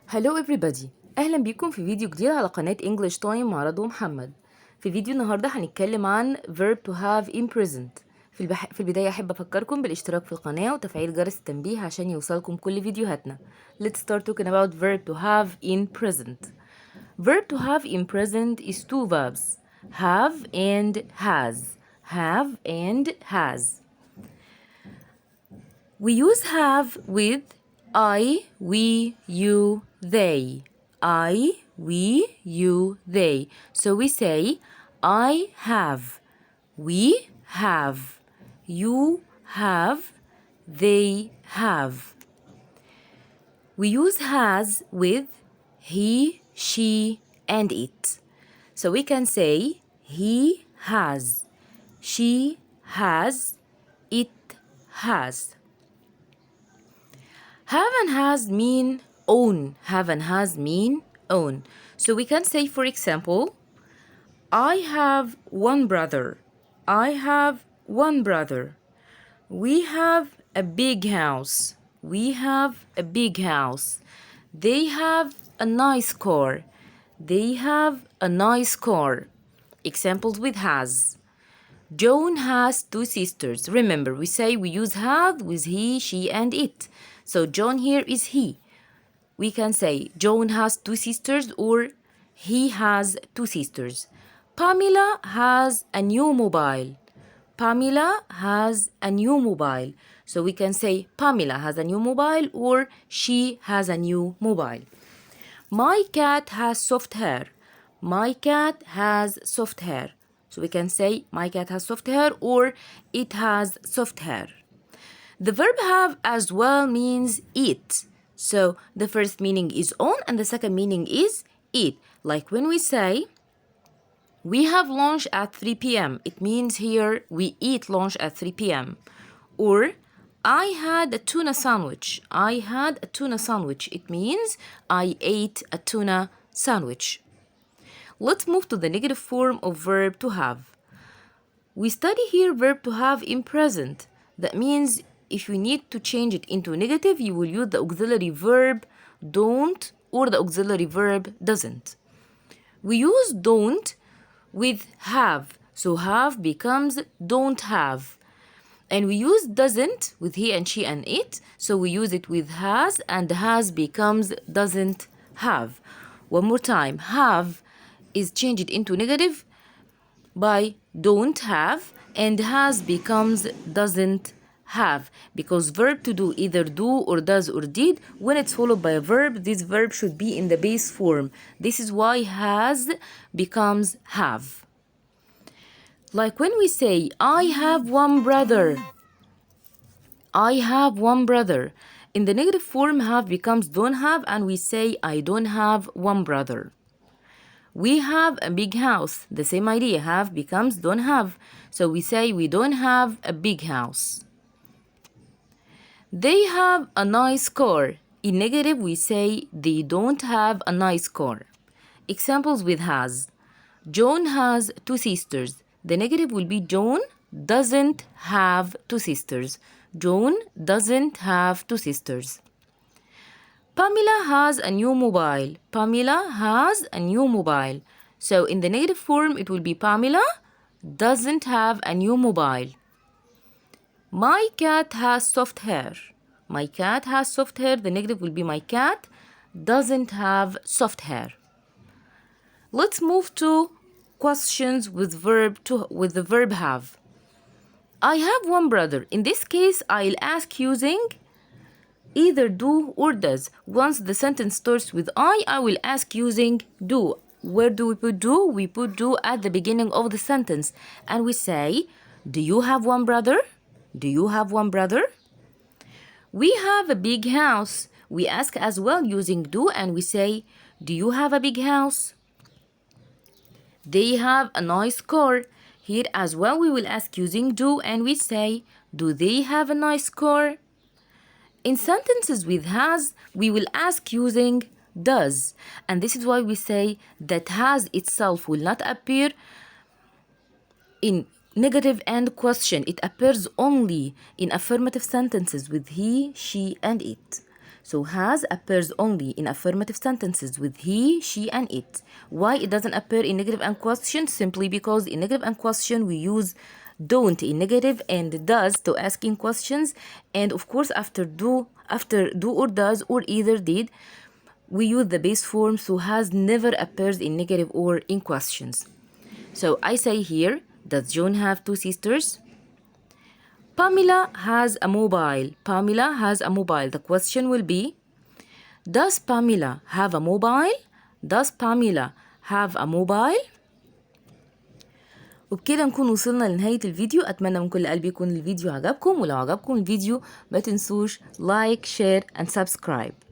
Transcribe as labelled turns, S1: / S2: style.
S1: Hello everybody. أهلا بيكم في فيديو جديد على قناة English Time مع رضوى محمد. في فيديو النهاردة هنتكلم عن verb to have in present. في البداية أحب أفكركم بالاشتراك في القناة وتفعيل جرس التنبيه عشان يوصلكم كل فيديوهاتنا. Let's start talking about verb to have in present. Verb to have in present is two verbs, have and has. Have and has. We use have with I, we, you, they. I, we, you, they. So we say I have, we have, you have, they have. We use has with he, she, and it. So we can say he has, she has, it has. Have and has mean own. Have and has mean own. So we can say, for example, I have one brother. I have one brother. We have a big house. We have a big house. They have a nice car. They have a nice car. Examples with has. Joan has two sisters. Remember, we say we use have with he, she, and it. So John here is he. We can say Joan has two sisters or he has two sisters. Pamela has a new mobile. Pamela has a new mobile. So we can say Pamela has a new mobile or she has a new mobile. My cat has soft hair. My cat has soft hair. So we can say my cat has soft hair or it has soft hair. The verb have as well means eat. So the first meaning is on and the second meaning is eat. Like when we say we have lunch at 3 p.m. It means here we eat lunch at 3 p.m. Or I had a tuna sandwich. I had a tuna sandwich. It means I ate a tuna sandwich. Let's move to the negative form of verb to have. We study here verb to have in present. That means if you need to change it into negative, you will use the auxiliary verb don't or the auxiliary verb doesn't. We use don't with have. So have becomes don't have. And we use doesn't with he and she and it. So we use it with has and has becomes doesn't have. One more time. Have is changed into negative by don't have and has becomes doesn't have because verb to do either do or does or did. When it's followed by a verb, this verb should be in the base form. This is why has becomes have. Like when we say I have one brother. I have one brother. In the negative form, have becomes don't have and we say I don't have one brother. We have a big house. The same idea, have becomes don't have. So we say we don't have a big house. They have a nice car. In negative, we say they don't have a nice car. Examples with has. John has two sisters. The negative will be John doesn't have two sisters. John doesn't have two sisters. Pamela has a new mobile. Pamela has a new mobile. So in the negative form, it will be Pamela doesn't have a new mobile. My cat has soft hair. My cat has soft hair. The negative will be my cat doesn't have soft hair. Let's move to questions with the verb have. I have one brother. In this case, I'll ask using either do or does. Once the sentence starts with I will ask using do. Where do we put do? We put do at the beginning of the sentence. And we say, do you have one brother? Do you have one brother? We have a big house. We ask as well using do and we say, do you have a big house? They have a nice car. Here as well we will ask using do and we say, do they have a nice car? In sentences with has, we will ask using does. And this is why we say that has itself will not appear in negative and question. It appears only in affirmative sentences with he, she, and it. So has appears only in affirmative sentences with he, she, and it. Why it doesn't appear in negative and question? Simply because in negative and question we use don't in negative and does to asking questions, and of course after do or does or either did we use the base form, so has never appears in negative or in questions. So I say here, does John have two sisters? Pamela has a mobile. Pamela has a mobile. The question will be, does Pamela have a mobile? Does Pamela have a mobile? وبكده نكون وصلنا لنهاية الفيديو. أتمنى من كل قلبي يكون الفيديو عجبكم، ولو عجبكم الفيديو ما تنسوش لايك، شير and subscribe.